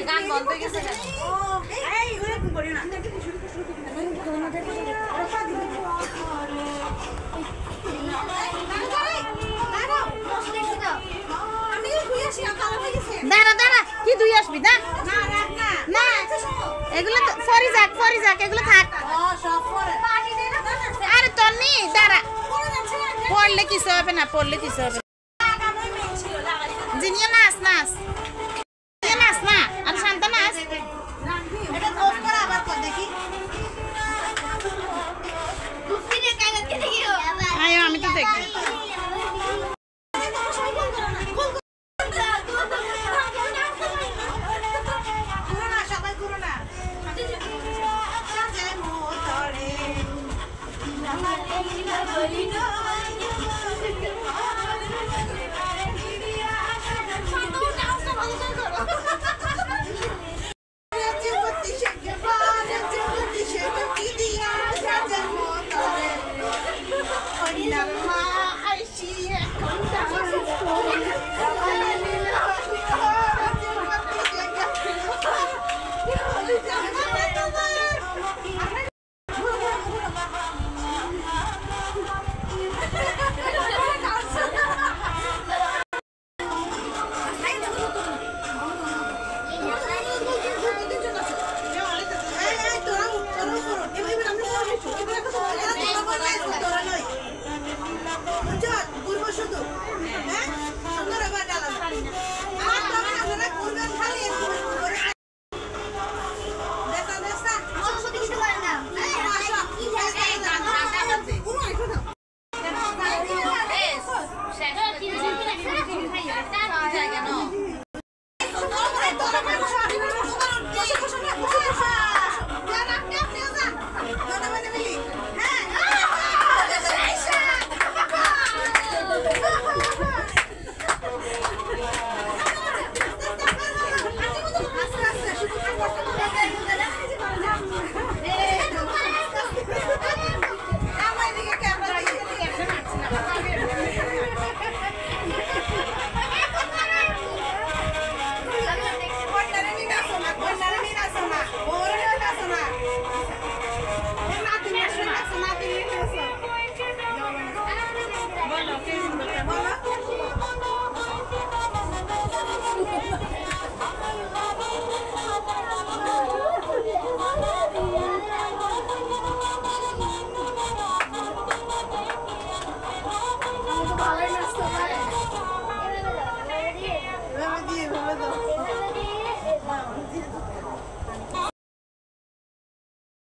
গান বন্ধ হয়ে গেছে দাঁড়া দাঁড়া কি দুই আসবি না না এগুলো ফরি যাক এগুলো থাক আরে তোর নি দাঁড়া পড়লে কিছু হবে না জিনিয়া নাচ না আর শান্ত নাচ আয় আমি তো দেখি